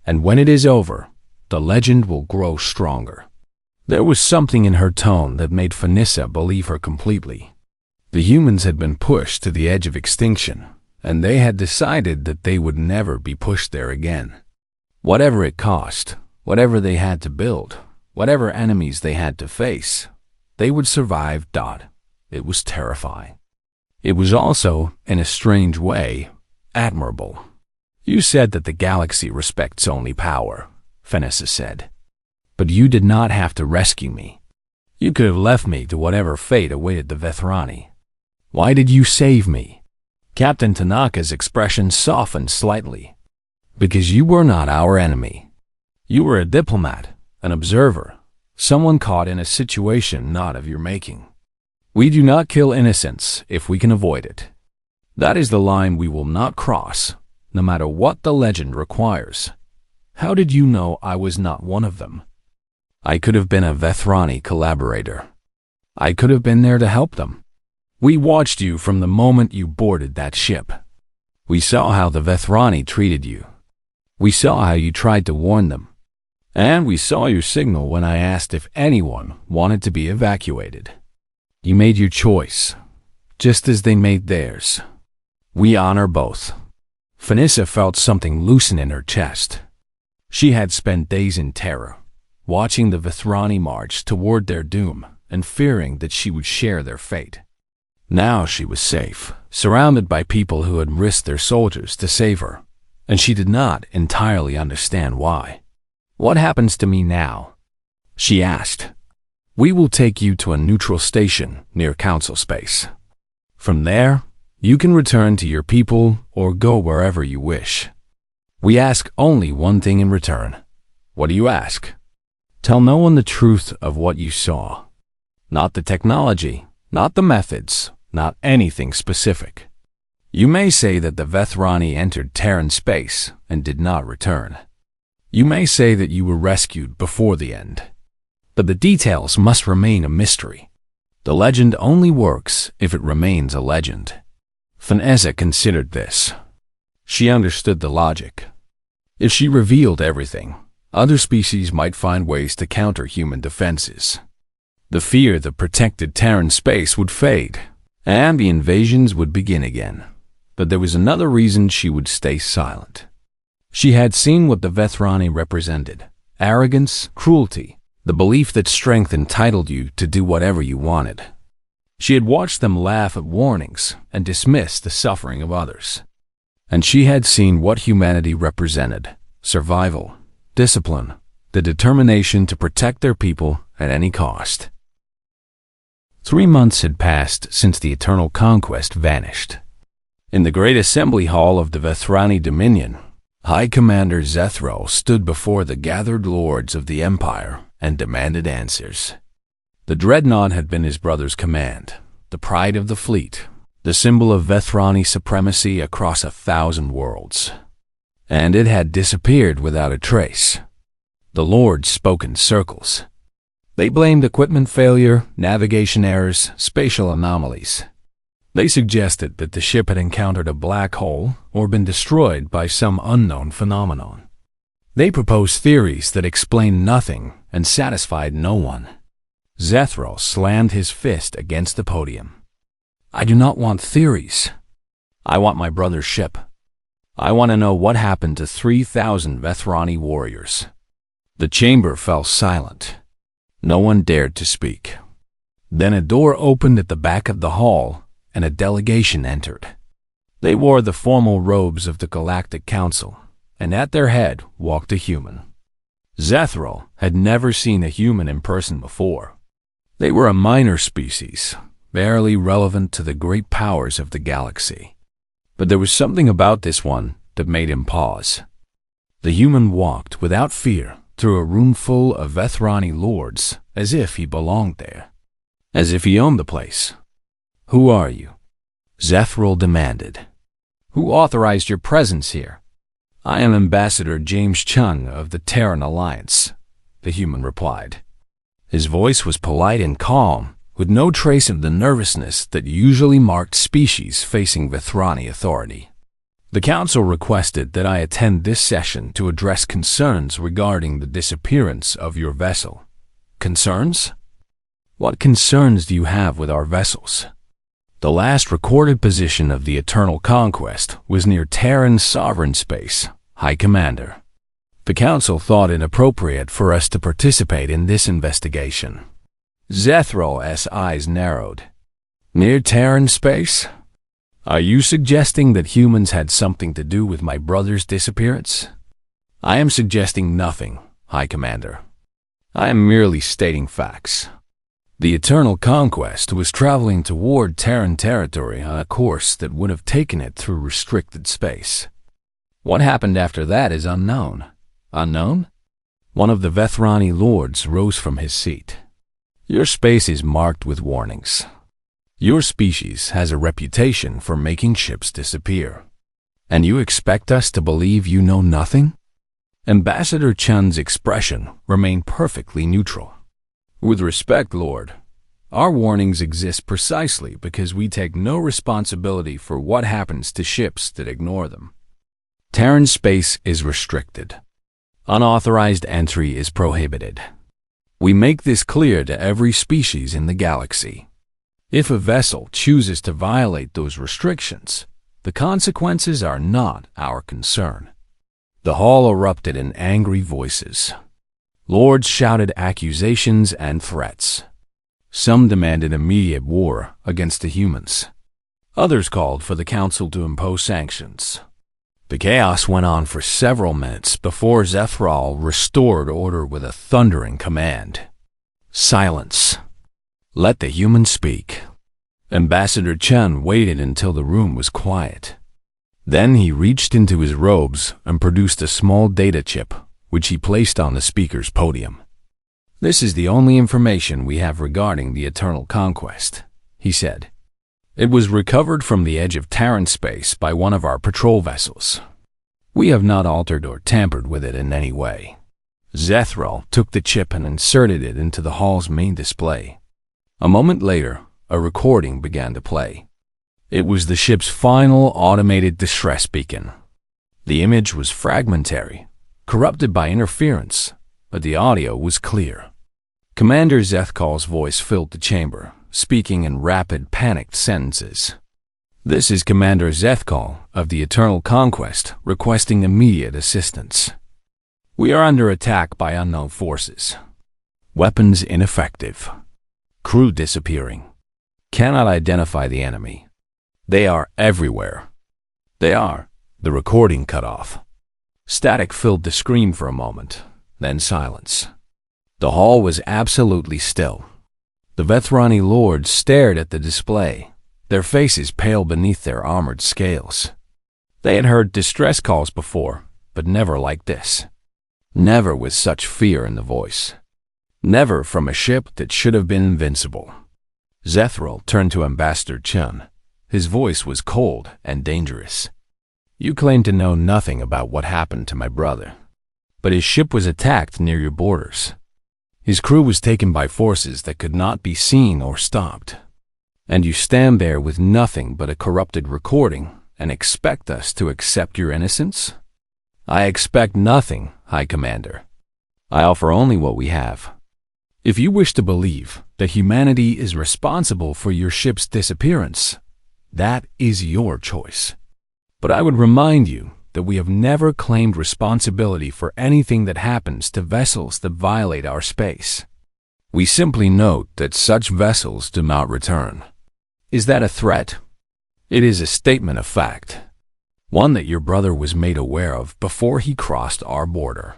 And when it is over, the legend will grow stronger." There was something in her tone that made Vanessa believe her completely. The humans had been pushed to the edge of extinction, and they had decided that they would never be pushed there again. Whatever it cost, whatever they had to build, whatever enemies they had to face, they would survive. It was terrifying. It was also, in a strange way, admirable. "You said that the galaxy respects only power," Vanessa said. "But you did not have to rescue me. You could have left me to whatever fate awaited the Vethrani. Why did you save me? Captain Tanaka's expression softened slightly. Because you were not our enemy. You were a diplomat, an observer, someone caught in a situation not of your making. We do not kill innocents if we can avoid it. That is the line we will not cross, no matter what the legend requires. How did you know I was not one of them? I could have been a Vethrani collaborator. I could have been there to help them. We watched you from the moment you boarded that ship. We saw how the Vethrani treated you. We saw how you tried to warn them. And we saw your signal when I asked if anyone wanted to be evacuated. You made your choice, just as they made theirs. We honor both. Vanessa felt something loosen in her chest. She had spent days in terror, watching the Vethrani march toward their doom and fearing that she would share their fate. Now she was safe, surrounded by people who had risked their soldiers to save her, and she did not entirely understand why. What happens to me now? She asked. We will take you to a neutral station near Council Space. From there, you can return to your people or go wherever you wish. We ask only one thing in return. What do you ask? Tell no one the truth of what you saw. Not the technology, not the methods, not anything specific. You may say that the Vethrani entered Terran space and did not return. You may say that you were rescued before the end. But the details must remain a mystery. The legend only works if it remains a legend. Vanessa considered this. She understood the logic. If she revealed everything, other species might find ways to counter human defenses. The fear that protected Terran space would fade, and the invasions would begin again. But there was another reason she would stay silent. She had seen what the Vethrani represented: arrogance, cruelty, the belief that strength entitled you to do whatever you wanted. She had watched them laugh at warnings and dismiss the suffering of others. And she had seen what humanity represented: survival, discipline, the determination to protect their people at any cost. 3 months had passed since the Eternal Conquest vanished. In the great assembly hall of the Vethrani Dominion, High Commander Zethro stood before the gathered lords of the Empire and demanded answers. The dreadnought had been his brother's command, the pride of the fleet, the symbol of Vethrani supremacy across 1,000 worlds. And it had disappeared without a trace. The lords spoke in circles. They blamed equipment failure, navigation errors, spatial anomalies. They suggested that the ship had encountered a black hole or been destroyed by some unknown phenomenon. They proposed theories that explained nothing and satisfied no one. Zethro slammed his fist against the podium. I do not want theories. I want my brother's ship. I want to know what happened to 3,000 Vethrani warriors. The chamber fell silent. No one dared to speak. Then a door opened at the back of the hall, and a delegation entered. They wore the formal robes of the Galactic Council, and at their head walked a human. Zethro had never seen a human in person before. They were a minor species, barely relevant to the great powers of the galaxy. But there was something about this one that made him pause. The human walked without fear through a room full of Vethrani lords as if he belonged there, as if he owned the place. Who are you? Zethro demanded. Who authorized your presence here? I am Ambassador James Chung of the Terran Alliance, the human replied. His voice was polite and calm, with no trace of the nervousness that usually marked species facing Vethrani authority. The Council requested that I attend this session to address concerns regarding the disappearance of your vessel. Concerns? What concerns do you have with our vessels? The last recorded position of the Eternal Conquest was near Terran sovereign space, High Commander. The Council thought it appropriate for us to participate in this investigation. Zethro's eyes narrowed. Near Terran space? Are you suggesting that humans had something to do with my brother's disappearance? I am suggesting nothing, High Commander. I am merely stating facts. The Eternal Conquest was traveling toward Terran territory on a course that would have taken it through restricted space. What happened after that is unknown. Unknown? One of the Vethrani lords rose from his seat. Your space is marked with warnings. Your species has a reputation for making ships disappear. And you expect us to believe you know nothing? Ambassador Chun's expression remained perfectly neutral. With respect, Lord, our warnings exist precisely because we take no responsibility for what happens to ships that ignore them. Terran space is restricted. Unauthorized entry is prohibited. We make this clear to every species in the galaxy. If a vessel chooses to violate those restrictions, the consequences are not our concern. The hall erupted in angry voices. Lords shouted accusations and threats. Some demanded immediate war against the humans. Others called for the council to impose sanctions. The chaos went on for several minutes before Zethral restored order with a thundering command. Silence. Let the humans speak. Ambassador Chun waited until the room was quiet. Then he reached into his robes and produced a small data chip, which he placed on the speaker's podium. This is the only information we have regarding the Eternal Conquest, he said. It was recovered from the edge of Terran space by one of our patrol vessels. We have not altered or tampered with it in any way. Zethral took the chip and inserted it into the hall's main display. A moment later, a recording began to play. It was the ship's final automated distress beacon. The image was fragmentary, corrupted by interference, but the audio was clear. Commander Zethkal's voice filled the chamber, speaking in rapid, panicked sentences. This is Commander Zethkal of the Eternal Conquest requesting immediate assistance. We are under attack by unknown forces. Weapons ineffective. Crew disappearing. Cannot identify the enemy. They are everywhere. The recording cut off. Static filled the screen for a moment, then silence. The hall was absolutely still. The Vethrani lords stared at the display, their faces pale beneath their armored scales. They had heard distress calls before, but never like this. Never with such fear in the voice. Never from a ship that should have been invincible. Zethral turned to Ambassador Chun. His voice was cold and dangerous. You claim to know nothing about what happened to my brother, but his ship was attacked near your borders. His crew was taken by forces that could not be seen or stopped. And you stand there with nothing but a corrupted recording and expect us to accept your innocence? I expect nothing, High Commander. I offer only what we have. If you wish to believe that humanity is responsible for your ship's disappearance, that is your choice. But I would remind you that we have never claimed responsibility for anything that happens to vessels that violate our space. We simply note that such vessels do not return. Is that a threat? It is a statement of fact, one that your brother was made aware of before he crossed our border.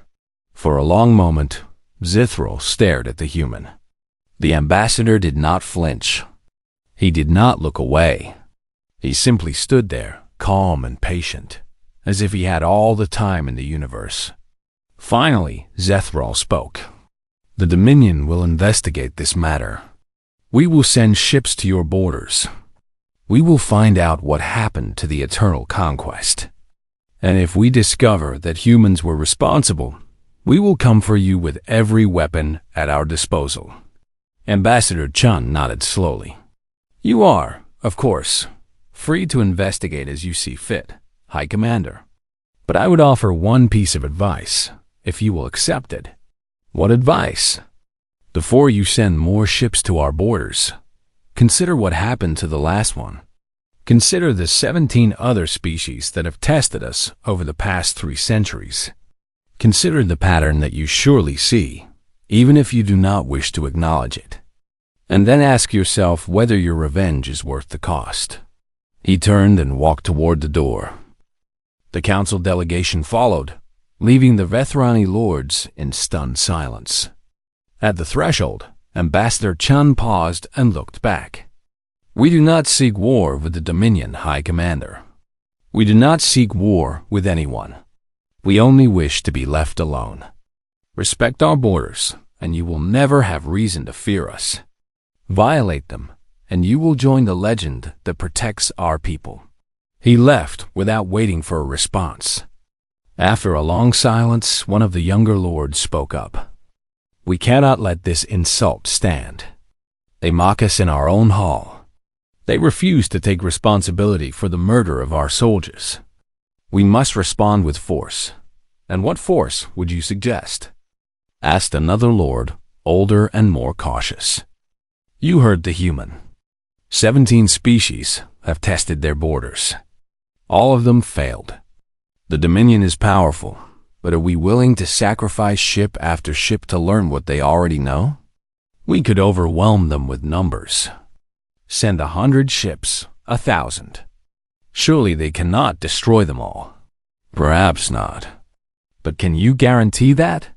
For a long moment, Zithral stared at the human. The ambassador did not flinch. He did not look away. He simply stood there, calm and patient, as if he had all the time in the universe. Finally, Zethral spoke. The Dominion will investigate this matter. We will send ships to your borders. We will find out what happened to the Eternal Conquest. And if we discover that humans were responsible, we will come for you with every weapon at our disposal. Ambassador Chun nodded slowly. You are, of course, free to investigate as you see fit, High Commander. But I would offer one piece of advice, if you will accept it. What advice? Before you send more ships to our borders, consider what happened to the last one. Consider the 17 other species that have tested us over the past 3 centuries. Consider the pattern that you surely see, even if you do not wish to acknowledge it. And then ask yourself whether your revenge is worth the cost. He turned and walked toward the door. The council delegation followed, leaving the Vethrani lords in stunned silence. At the threshold, Ambassador Chun paused and looked back. We do not seek war with the Dominion High Commander. We do not seek war with anyone. We only wish to be left alone. Respect our borders, and you will never have reason to fear us. Violate them, and you will join the legend that protects our people. He left without waiting for a response. After a long silence, one of the younger lords spoke up. We cannot let this insult stand. They mock us in our own hall. They refuse to take responsibility for the murder of our soldiers. We must respond with force. And what force would you suggest? Asked another lord, older and more cautious. You heard the human. 17 species have tested their borders. All of them failed. The Dominion is powerful, but are we willing to sacrifice ship after ship to learn what they already know? We could overwhelm them with numbers. Send 100 ships, 1,000. Surely they cannot destroy them all. Perhaps not. But can you guarantee that?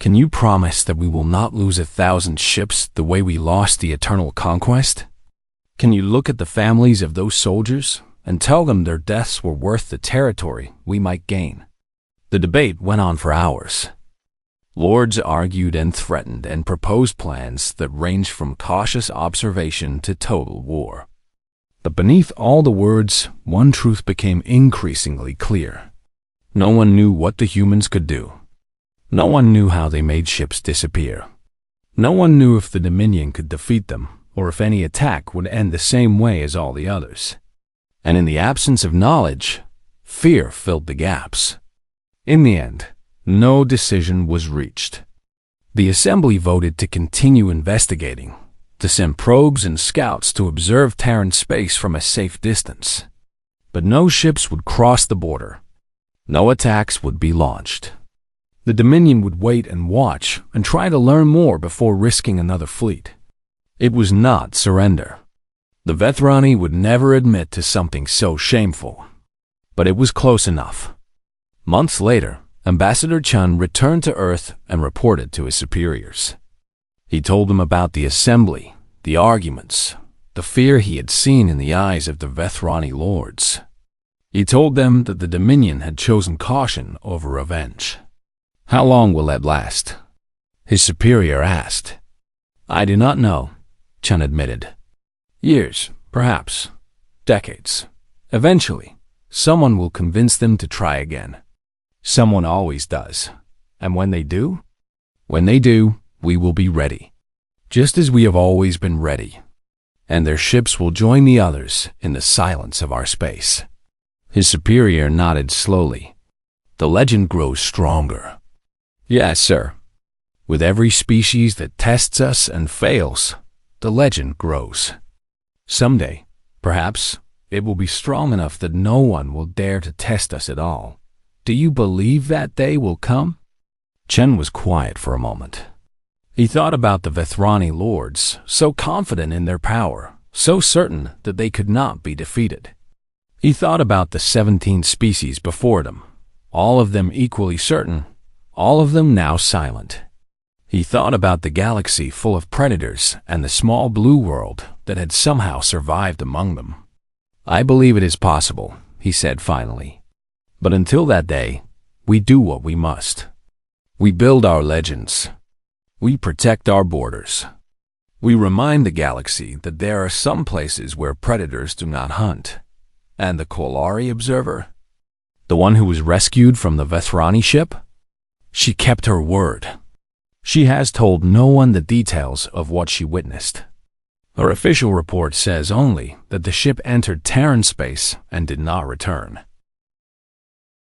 Can you promise that we will not lose 1,000 ships the way we lost the Eternal Conquest? Can you look at the families of those soldiers and tell them their deaths were worth the territory we might gain? The debate went on for hours. Lords argued and threatened and proposed plans that ranged from cautious observation to total war. But beneath all the words, one truth became increasingly clear. No one knew what the humans could do. No one knew how they made ships disappear. No one knew if the Dominion could defeat them, or if any attack would end the same way as all the others. And in the absence of knowledge, fear filled the gaps. In the end, no decision was reached. The Assembly voted to continue investigating, to send probes and scouts to observe Terran space from a safe distance. But no ships would cross the border. No attacks would be launched. The Dominion would wait and watch and try to learn more before risking another fleet. It was not surrender. The Vethrani would never admit to something so shameful. But it was close enough. Months later, Ambassador Chun returned to Earth and reported to his superiors. He told them about the assembly, the arguments, the fear he had seen in the eyes of the Vethrani lords. He told them that the Dominion had chosen caution over revenge. How long will that last? His superior asked. I do not know, Chun admitted. Years, perhaps. Decades. Eventually, someone will convince them to try again. Someone always does. And when they do? When they do, we will be ready. Just as we have always been ready. And their ships will join the others in the silence of our space. His superior nodded slowly. The legend grows stronger. Yes, sir. With every species that tests us and fails, the legend grows. Someday, perhaps, it will be strong enough that no one will dare to test us at all. Do you believe that day will come? Chen was quiet for a moment. He thought about the Vethrani lords, so confident in their power, so certain that they could not be defeated. He thought about the 17 species before them, all of them equally certain, all of them now silent. He thought about the galaxy full of predators and the small blue world that had somehow survived among them. I believe it is possible, he said finally. But until that day, we do what we must. We build our legends. We protect our borders. We remind the galaxy that there are some places where predators do not hunt. And the Kolari observer? The one who was rescued from the Vethrani ship? She kept her word. She has told no one the details of what she witnessed. Her official report says only that the ship entered Terran space and did not return.